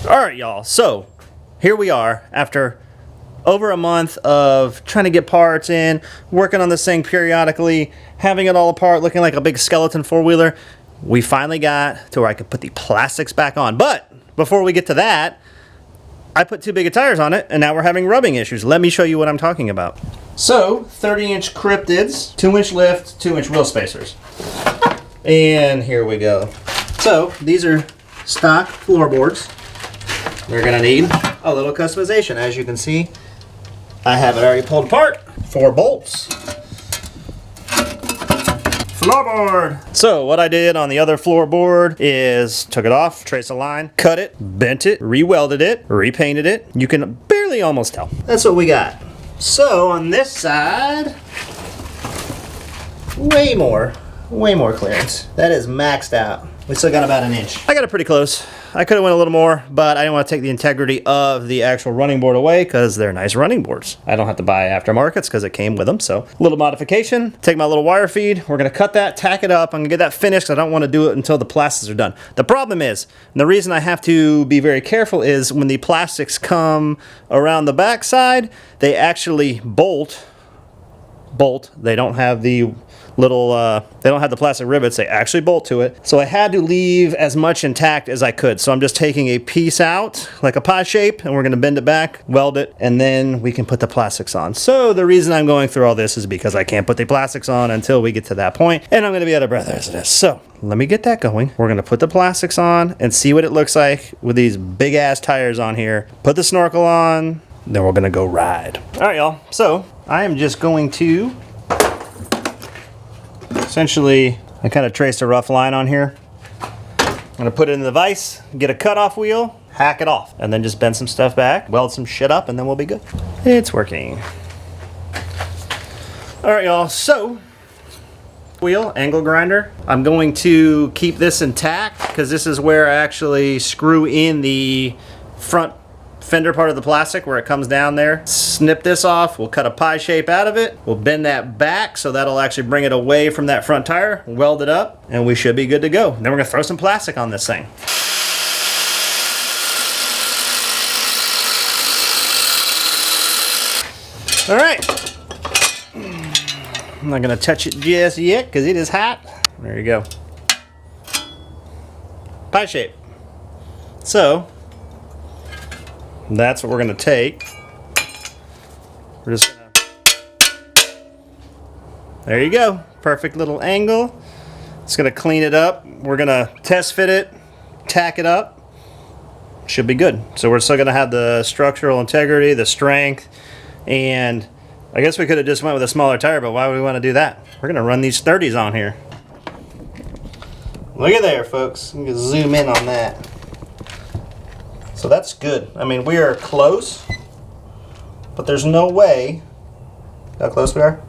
All right, y'all. So here we are after over a month of trying to get parts in, working on this thing periodically, having it all apart, looking like a big skeleton four-wheeler. We finally got to where I could put the plastics back on. But before we get to that, I put too big of tires on it, and now we're having rubbing issues. Let me show you what I'm talking about. So, 30-inch cryptids, 2-inch lift, 2-inch wheel spacers. And here we go. So, these are stock floorboards. We're gonna need a little customization. As you can see, I have it already pulled apart. 4 bolts. Floorboard. So what I did on the other floorboard is took it off, traced a line, cut it, bent it, re-welded it, repainted it. You can barely almost tell. That's what we got. So on this side, way more clearance. That is maxed out. We still got about 1 inch. I got it pretty close. I could have went a little more, but I didn't want to take the integrity of the actual running board away because they're nice running boards. I don't have to buy aftermarkets because it came with them. So a little modification, take my little wire feed. We're going to cut that, tack it up. I'm going to get that finished. I don't want to do it until the plastics are done. The problem is, and the reason I have to be very careful is when the plastics come around the back side, they actually bolt. They don't have the little, they don't have the plastic rivets, they actually bolt to it. So I had to leave as much intact as I could. So I'm just taking a piece out, like a pie shape, and we're gonna bend it back, weld it, and then we can put the plastics on. So the reason I'm going through all this is because I can't put the plastics on until we get to that point, and I'm gonna be out of breath as it is. So let me get that going. We're gonna put the plastics on and see what it looks like with these big ass tires on here. Put the snorkel on, then we're gonna go ride. All right, y'all. So I am just going to essentially, I kind of traced a rough line on here. I'm gonna put it in the vise, get a cutoff wheel, hack it off, and then just bend some stuff back, weld some shit up, and then we'll be good. It's working. All right, y'all, so, wheel, angle grinder. I'm going to keep this intact because this is where I actually screw in the front fender part of the plastic where it comes down there. Snip this off, we'll cut a pie shape out of it, we'll bend that back so that'll actually bring it away from that front tire, weld it up, and we should be good to go. Then we're gonna throw some plastic on this thing. All right, I'm not gonna touch it just yet because it is hot. There you go. Pie shape. So that's what we're gonna take. We're just gonna, there you go. Perfect little angle. It's gonna clean it up. We're gonna test fit it, tack it up. Should be good. So we're still gonna have the structural integrity, the strength, and I guess we could have just went with a smaller tire, but why would we want to do that? We're gonna run these 30s on here. Look at there, folks. You can zoom in on that. So that's good. I mean, we are close, but there's no way, how close we are?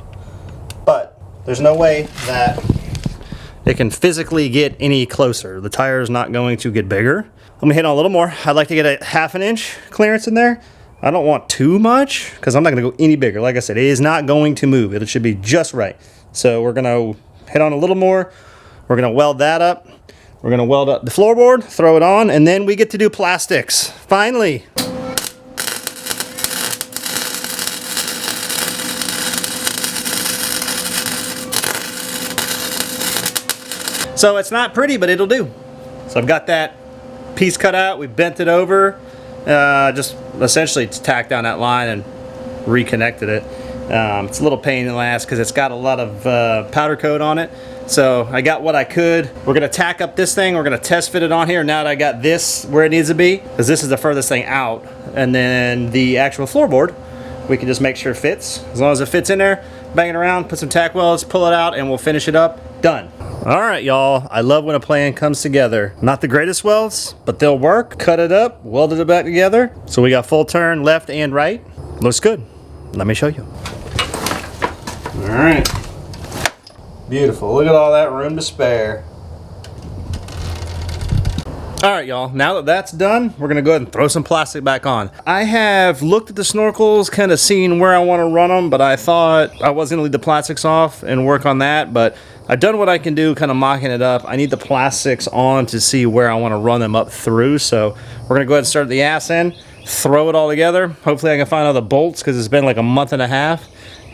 But there's no way that it can physically get any closer. The tire is not going to get bigger. I'm gonna hit on a little more. I'd like to get a 1/2 inch clearance in there. I don't want too much because I'm not gonna go any bigger. Like I said, it is not going to move. It should be just right. So we're gonna hit on a little more. We're gonna weld that up. We're gonna weld up the floorboard, throw it on, and then we get to do plastics. Finally. So it's not pretty, but it'll do. So I've got that piece cut out, we bent it over, just essentially tacked down that line and reconnected it. It's a little pain in the ass because it's got a lot of powder coat on it. So I got what I could. We're gonna tack up this thing. We're gonna test fit it on here now that I got this where it needs to be, because this is the furthest thing out. And then the actual floorboard, we can just make sure it fits. As long as it fits in there, bang it around, put some tack welds, pull it out, and we'll finish it up. Done. All right, y'all. I love when a plan comes together. Not the greatest welds, but they'll work. Cut it up, welded it back together. So we got full turn left and right. Looks good. Let me show you. All right. Beautiful. Look at all that room to spare. All right, y'all, now that that's done, we're gonna go ahead and throw some plastic back on. I have looked at the snorkels, kind of seen where I want to run them, but I thought I was gonna leave the plastics off and work on that, but I've done what I can do, kind of mocking it up. I need the plastics on to see where I want to run them up through, so we're gonna go ahead and start the ass end, throw it all together. Hopefully I can find all the bolts, because it's been like a month and a half.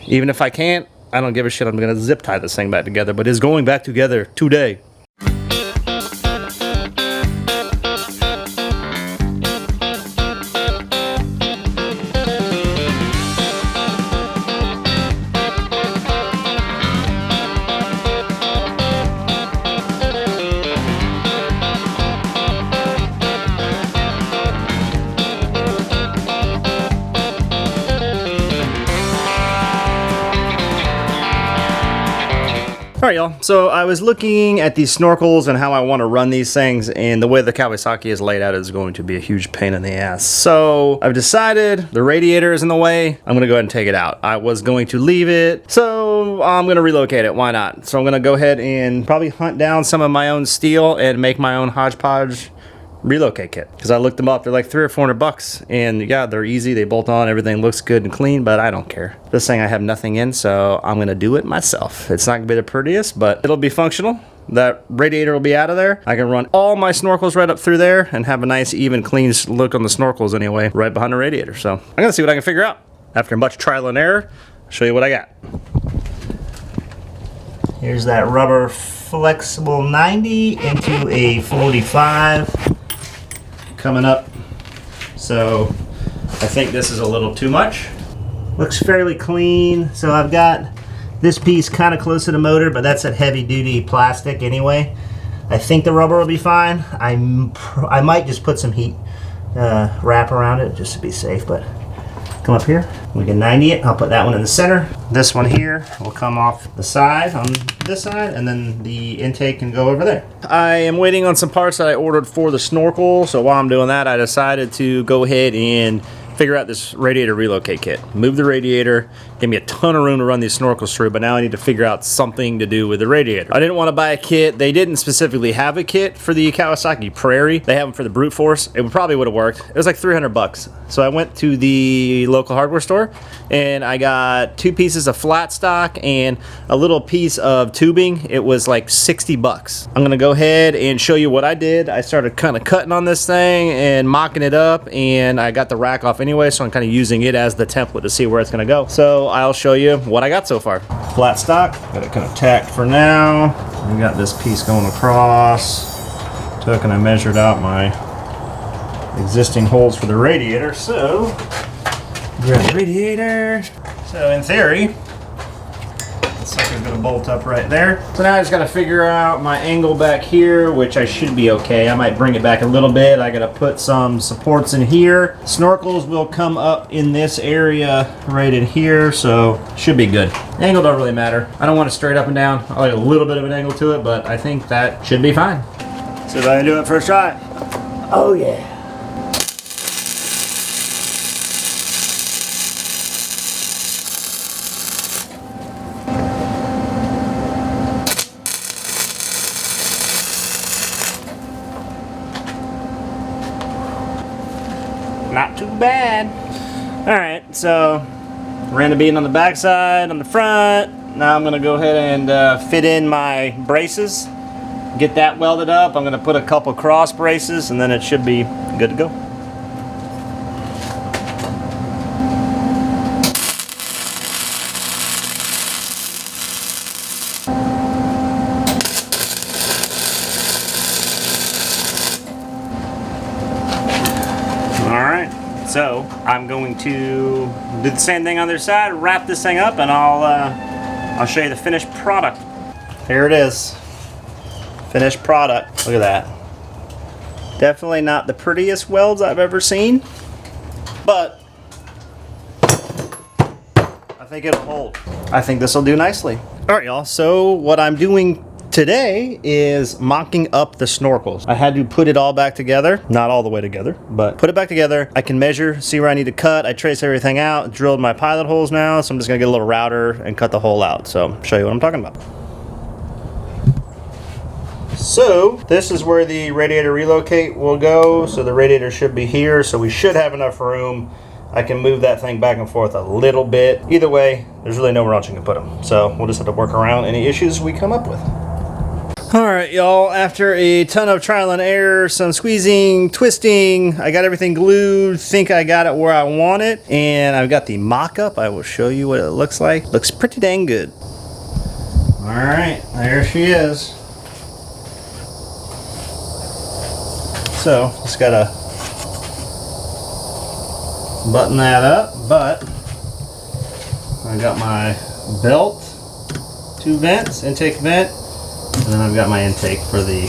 Even if I can't, I don't give a shit. I'm gonna zip tie this thing back together, but it's going back together today. All right, y'all, so I was looking at these snorkels and how I want to run these things, and the way the Kawasaki is laid out is going to be a huge pain in the ass. So I've decided the radiator is in the way. I'm gonna go ahead and take it out. I was going to leave it, so I'm gonna relocate it. Why not? So I'm gonna go ahead and probably hunt down some of my own steel and make my own hodgepodge relocate kit, because I looked them up. They're like $300 or $400, and yeah, they're easy. They bolt on, everything looks good and clean, but I don't care. This thing I have nothing in, so I'm gonna do it myself. It's not gonna be the prettiest, but it'll be functional. That radiator will be out of there. I can run all my snorkels right up through there and have a nice, even, clean look on the snorkels anyway, right behind the radiator. So I'm gonna see what I can figure out. After much trial and error, I'll show you what I got. Here's that rubber flexible 90 into a floaty 5. Coming up, so I think this is a little too much. Looks fairly clean. So I've got this piece kind of close to the motor, but that's that heavy duty plastic anyway. I think the rubber will be fine. I might just put some heat wrap around it just to be safe, but come up here, we can 90 it. I'll put that one in the center. This one here will come off the side on this side, and then the intake can go over there. I am waiting on some parts that I ordered for the snorkel, so while I'm doing that, I decided to go ahead and figure out this radiator relocate kit. Move the radiator, give me a ton of room to run these snorkels through, but now I need to figure out something to do with the radiator. I didn't want to buy a kit. They didn't specifically have a kit for the Kawasaki Prairie. They have them for the brute force. It probably would have worked. It was like $300. So I went to the local hardware store and I got 2 pieces of flat stock and a little piece of tubing. It was like $60. I'm gonna go ahead and show you what I did. I started kind of cutting on this thing and mocking it up, and I got the rack off anyway, so I'm kind of using it as the template to see where it's gonna go. So I'll show you what I got so far. Flat stock, got it kind of tacked for now. We got this piece going across. Took and I measured out my existing holes for the radiator. So grab the radiator. So in theory, the sucker's gonna bolt up right there. So now I just gotta figure out my angle back here, which I should be okay. I might bring it back a little bit. I gotta put some supports in here. Snorkels will come up in this area right in here, so should be good. Angle don't really matter. I don't want it straight up and down. I like a little bit of an angle to it, but I think that should be fine. See if I can do it first try. Oh yeah. Not too bad. All right, so ran the bead on the back side, on the front. Now I'm gonna go ahead and fit in my braces, get that welded up. I'm gonna put a couple cross braces, and then it should be good to go. So I'm going to do the same thing on the other side, wrap this thing up, and I'll show you the finished product. Here it is, finished product. Look at that. Definitely not the prettiest welds I've ever seen, but I think it'll hold. I think this will do nicely. All right, y'all. So what I'm doing today is mocking up the snorkels. I had to put it all back together, not all the way together, but put it back together. I can measure, see where I need to cut. I trace everything out, drilled my pilot holes now, so I'm just gonna get a little router and cut the hole out. So show you what I'm talking about. So this is where the radiator relocate will go. So the radiator should be here, so we should have enough room. I can move that thing back and forth a little bit. Either way, there's really nowhere else you can put them. So we'll just have to work around any issues we come up with. All right, y'all, after a ton of trial and error, some squeezing, twisting, I got everything glued, think I got it where I want it, and I've got the mock-up. I will show you what it looks like. Looks pretty dang good. All right, there she is. So, just gotta button that up, but I got my belt, 2 vents, intake vent, and then I've got my intake for the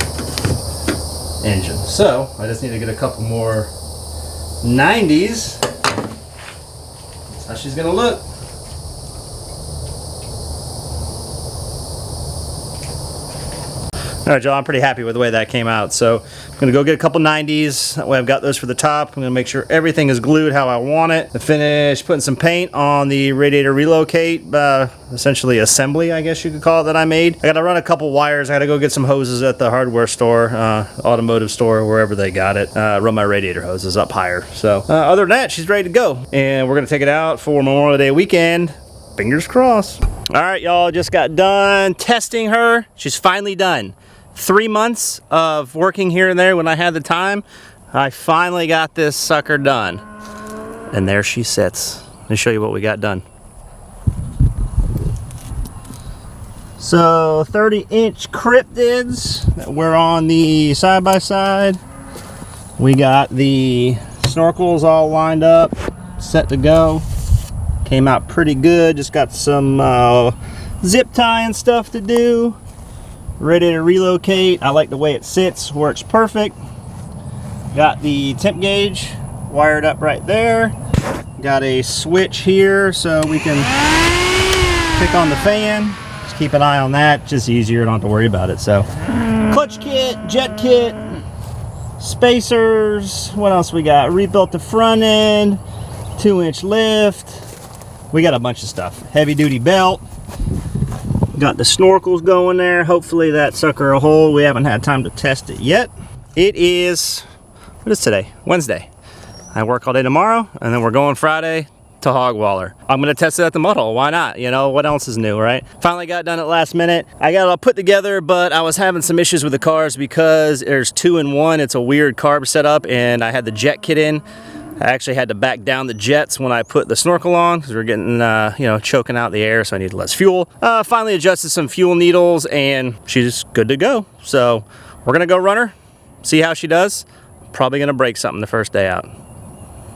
engine. So I just need to get a couple more 90s. That's how she's gonna look. All right, Joe, I'm pretty happy with the way that came out. So I'm gonna go get a couple 90s. That way I've got those for the top. I'm gonna make sure everything is glued how I want it. To finish putting some paint on the radiator relocate, essentially assembly, I guess you could call it, that I made. I gotta run a couple wires. I gotta go get some hoses at the hardware store, automotive store, wherever they got it. Run my radiator hoses up higher. So other than that, she's ready to go. And we're gonna take it out for Memorial Day weekend. Fingers crossed. All right, y'all, just got done testing her. She's finally done. 3 months of working here and there when I had the time, I finally got this sucker done. And there she sits. Let me show you what we got done. So 30-inch cryptids that were on the side-by-side. We got the snorkels all lined up, set to go. Came out pretty good. Just got some zip tying stuff to do. Ready to relocate. I like the way it sits, works perfect. Got the temp gauge wired up right there. Got a switch here so we can pick on the fan. Just keep an eye on that, just easier, don't have to worry about it. So clutch kit, jet kit, spacers, what else we got? Rebuilt the front end, 2-inch lift. We got a bunch of stuff. Heavy duty belt. Got the snorkels going there. Hopefully that sucker will hold. We haven't had time to test it yet. It is, what is today? Wednesday. I work all day tomorrow, and then we're going Friday to Hogwaller. I'm gonna test it at the mud hole. Why not? You know, what else is new, right? Finally got done at last minute. I got it all put together, but I was having some issues with the cars because there's 2-in-1. It's a weird carb setup, and I had the jet kit in. I actually had to back down the jets when I put the snorkel on because we're getting, you know, choking out the air, so I needed less fuel. Finally adjusted some fuel needles, and she's good to go. So we're gonna go run her, see how she does. Probably gonna break something the first day out.